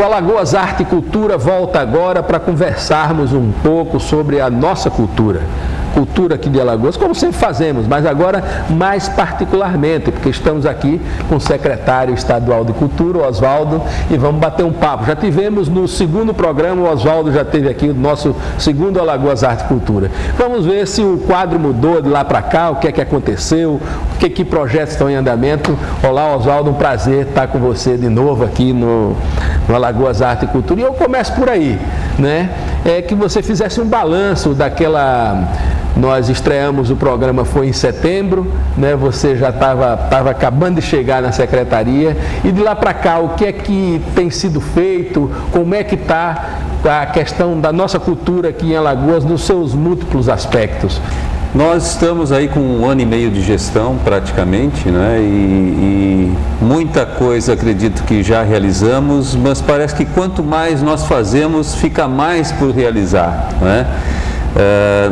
O Alagoas Arte e Cultura volta agora para conversarmos um pouco sobre a nossa cultura aqui de Alagoas, como sempre fazemos, mas agora mais particularmente, porque estamos aqui com o secretário estadual de Cultura, o Oswaldo, e vamos bater um papo. Já tivemos no segundo programa, o Oswaldo já esteve aqui, o nosso segundo Alagoas Arte e Cultura. Vamos ver se o quadro mudou de lá para cá, o que é que aconteceu, que projetos estão em andamento. Olá, Oswaldo, um prazer estar com você de novo aqui no Alagoas Arte e Cultura. E eu começo por aí, né? Que você fizesse um balanço daquela... Nós estreamos o programa, foi em setembro, né? Você já estava acabando de chegar na secretaria, e de lá para cá, o que é que tem sido feito, como é que está a questão da nossa cultura aqui em Alagoas, nos seus múltiplos aspectos? Nós estamos aí com 1 ano e meio de gestão, praticamente, né? E muita coisa acredito que já realizamos, mas parece que quanto mais nós fazemos, fica mais por realizar, né?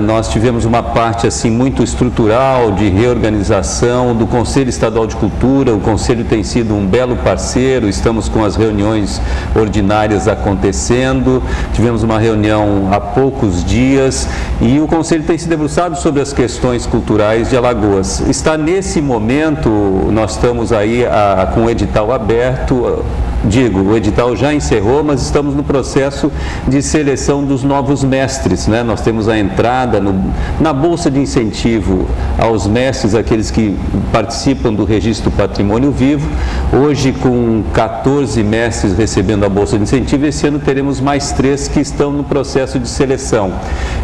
Nós tivemos uma parte assim muito estrutural de reorganização do Conselho Estadual de Cultura. O Conselho tem sido um belo parceiro, estamos com as reuniões ordinárias acontecendo, tivemos uma reunião há poucos dias e o Conselho tem se debruçado sobre as questões culturais de Alagoas. Está nesse momento, nós estamos aí com o edital aberto. O edital já encerrou, mas estamos no processo de seleção dos novos mestres, né? Nós temos a entrada na Bolsa de Incentivo aos mestres, aqueles que participam do Registro Patrimônio Vivo. Hoje, com 14 mestres recebendo a Bolsa de Incentivo, esse ano teremos mais 3 que estão no processo de seleção.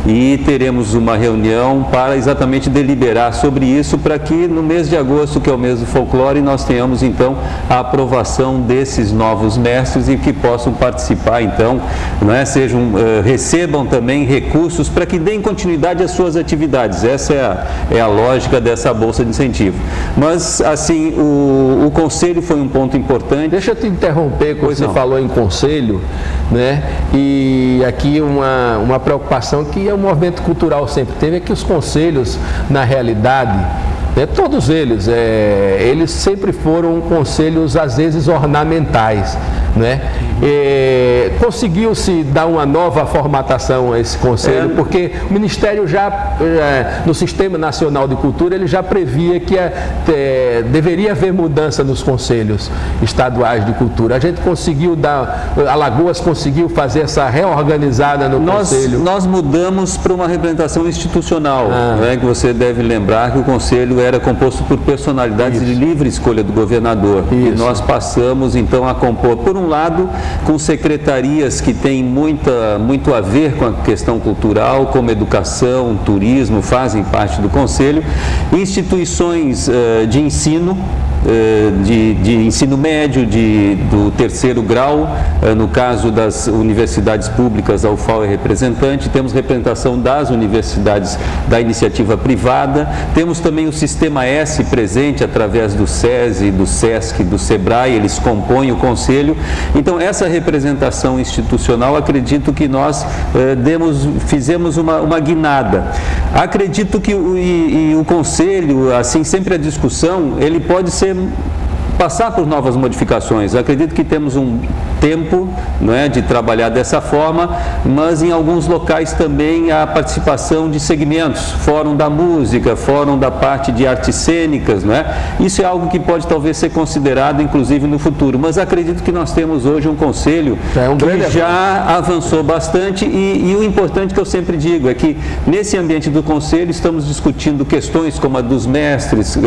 E teremos uma reunião para exatamente deliberar sobre isso, para que no mês de agosto, que é o mês do folclore, nós tenhamos então a aprovação desses novos mestres e que possam participar, então, né, recebam também recursos para que deem continuidade às suas atividades. Essa é a lógica dessa Bolsa de Incentivo. Mas, assim, o Conselho foi um ponto importante. Deixa eu te interromper, quando você falou em Conselho, né? E aqui uma preocupação que o movimento cultural sempre teve, é que os conselhos, na realidade, todos eles sempre foram conselhos, às vezes, ornamentais, né? Conseguiu-se dar uma nova formatação a esse conselho, porque o Ministério no Sistema Nacional de Cultura, ele já previa que deveria haver mudança nos conselhos estaduais de cultura. A gente conseguiu Alagoas conseguiu fazer essa reorganizada no conselho. Nós mudamos para uma representação institucional, né? Que você deve lembrar que o conselho era composto por personalidades de livre escolha do governador. E nós passamos então a compor, por um lado, com secretarias que têm muito a ver com a questão cultural, como educação, turismo, fazem parte do conselho, instituições de ensino, de ensino médio, do 3º grau, no caso das universidades públicas, a UFAL é representante, temos representação das universidades da iniciativa privada, temos também o Sistema S presente através do SESI, do SESC, do SEBRAE, eles compõem o conselho. Então, essa representação institucional, acredito que nós fizemos uma guinada. Acredito que o conselho, assim, sempre a discussão, ele pode passar por novas modificações. Acredito que temos um tempo, não é, de trabalhar dessa forma, mas em alguns locais também a participação de segmentos, fórum da música, fórum da parte de artes cênicas, não é? Isso é algo que pode talvez ser considerado inclusive no futuro, mas acredito que nós temos hoje um conselho que já avançou bastante e o importante que eu sempre digo é que nesse ambiente do conselho estamos discutindo questões como a dos mestres,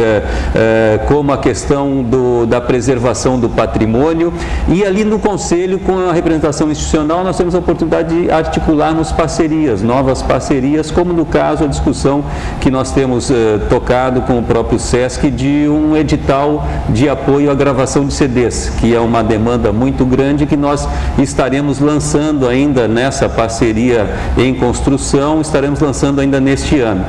como a questão da preservação do patrimônio, e ali no conselho, com a representação institucional, nós temos a oportunidade de articularmos parcerias, novas parcerias, como no caso a discussão que nós temos tocado com o próprio SESC de um edital de apoio à gravação de CDs, que é uma demanda muito grande que nós estaremos lançando ainda nessa parceria em construção, estaremos lançando ainda neste ano.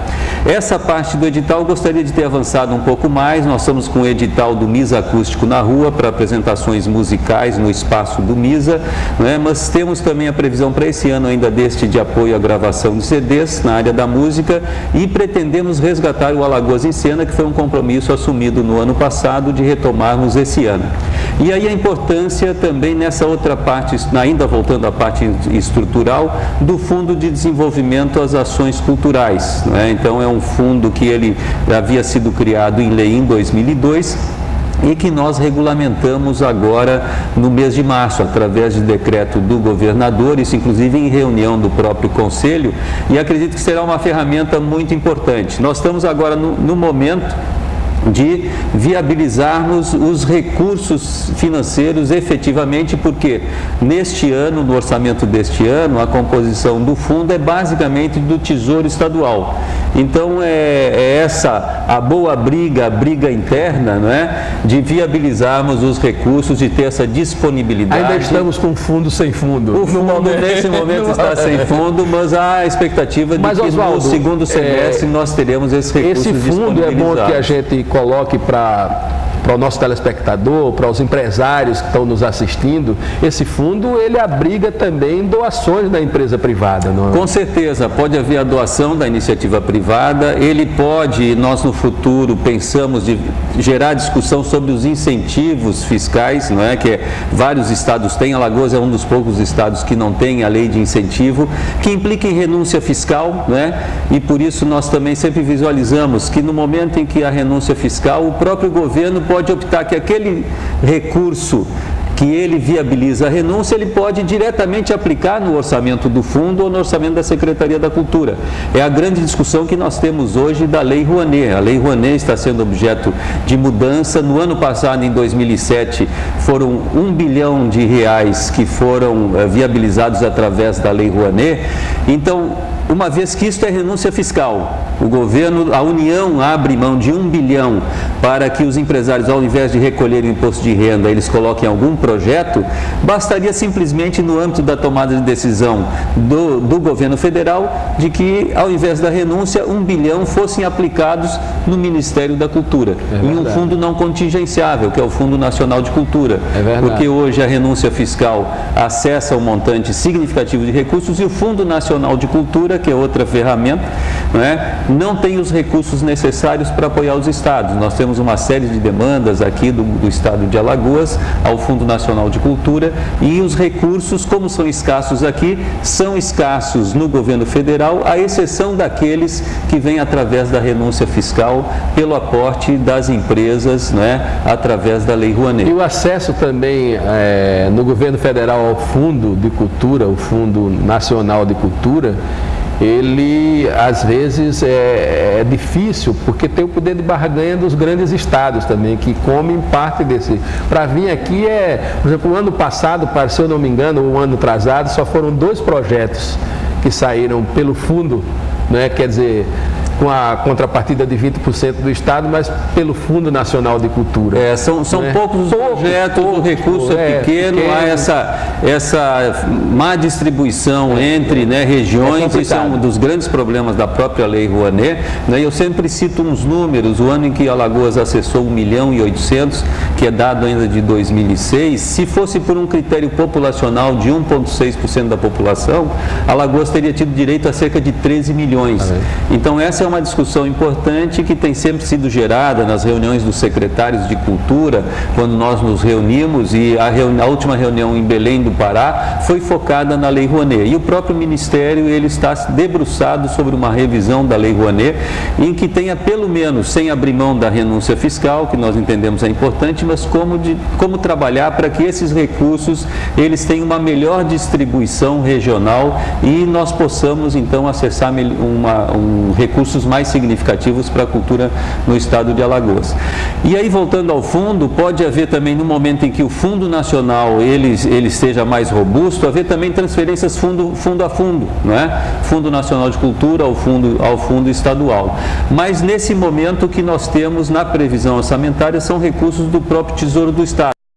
Essa parte do edital eu gostaria de ter avançado um pouco mais. Nós estamos com o edital do MISACU acústico na rua para apresentações musicais no espaço do MISA, né? Mas temos também a previsão para esse ano ainda de apoio à gravação de CDs na área da música e pretendemos resgatar o Alagoas em Cena, que foi um compromisso assumido no ano passado de retomarmos esse ano. E aí a importância também nessa outra parte, ainda voltando à parte estrutural, do Fundo de Desenvolvimento às Ações Culturais, né? Então é um fundo que ele havia sido criado em lei em 2002 e que nós regulamentamos agora no mês de março, através de decreto do governador, isso inclusive em reunião do próprio Conselho, e acredito que será uma ferramenta muito importante. Nós estamos agora no momento de viabilizarmos os recursos financeiros efetivamente, porque neste ano, no orçamento deste ano, a composição do fundo é basicamente do Tesouro Estadual. Então é essa a boa briga, a briga interna, não é? De viabilizarmos os recursos, de ter essa disponibilidade. Ainda estamos com fundo sem fundo. O fundo nesse momento está sem fundo, mas há a expectativa de que Oswaldo, no segundo semestre nós teremos esses recursos disponibilizados. Esse fundo é bom que a gente coloque para o nosso telespectador, para os empresários que estão nos assistindo. Esse fundo, ele abriga também doações da empresa privada, não é? Com certeza, pode haver a doação da iniciativa privada, ele pode, nós no futuro pensamos de gerar discussão sobre os incentivos fiscais, não é? Que vários estados têm, Alagoas é um dos poucos estados que não tem a lei de incentivo, que implica em renúncia fiscal, não é? E por isso nós também sempre visualizamos que no momento em que a renúncia fiscal, o próprio governo pode optar que aquele recurso que ele viabiliza a renúncia, ele pode diretamente aplicar no orçamento do fundo ou no orçamento da Secretaria da Cultura. É a grande discussão que nós temos hoje da Lei Rouanet. A Lei Rouanet está sendo objeto de mudança. No ano passado, em 2007, foram R$1 bilhão que foram viabilizados através da Lei Rouanet. Então, uma vez que isto é renúncia fiscal, o governo, a União abre mão de R$1 bilhão para que os empresários, ao invés de recolher o imposto de renda, eles coloquem algum projeto, bastaria simplesmente no âmbito da tomada de decisão do governo federal, de que ao invés da renúncia, R$1 bilhão fossem aplicados no Ministério da Cultura, em um fundo não contingenciável, que é o Fundo Nacional de Cultura. Porque hoje a renúncia fiscal acessa um montante significativo de recursos e o Fundo Nacional de Cultura, que é outra ferramenta, não tem os recursos necessários para apoiar os estados. Nós temos uma série de demandas aqui do estado de Alagoas ao Fundo Nacional de Cultura e os recursos, como são escassos aqui, são escassos no governo federal, à exceção daqueles que vêm através da renúncia fiscal pelo aporte das empresas, através da Lei Rouanet. E o acesso também no governo federal ao Fundo de Cultura, o Fundo Nacional de Cultura, ele às vezes é difícil, porque tem o poder de barganha dos grandes estados também, que comem parte desse. Para vir aqui por exemplo, o ano passado, se eu não me engano, o ano atrasado, só foram 2 projetos que saíram pelo fundo, quer dizer, com a contrapartida de 20% do Estado, mas pelo Fundo Nacional de Cultura. São poucos os projetos, o recurso é pequeno, há essa má distribuição entre regiões, isso é um dos grandes problemas da própria Lei Rouanet. Eu sempre cito uns números, o ano em que Alagoas acessou 1.800.000, que é dado ainda de 2006, se fosse por um critério populacional de 1,6% da população, Alagoas teria tido direito a cerca de 13 milhões. Então essa é uma discussão importante que tem sempre sido gerada nas reuniões dos secretários de Cultura, quando nós nos reunimos, e a última reunião em Belém do Pará foi focada na Lei Rouanet. E o próprio Ministério, ele está debruçado sobre uma revisão da Lei Rouanet, em que tenha pelo menos, sem abrir mão da renúncia fiscal, que nós entendemos é importante, mas como trabalhar para que esses recursos, eles tenham uma melhor distribuição regional e nós possamos então acessar recursos mais significativos para a cultura no estado de Alagoas. E aí, voltando ao fundo, pode haver também, no momento em que o Fundo Nacional ele esteja mais robusto, haver também transferências fundo a fundo, Fundo Nacional de Cultura ao fundo estadual. Mas nesse momento o que nós temos na previsão orçamentária são recursos do próprio Tesouro do Estado.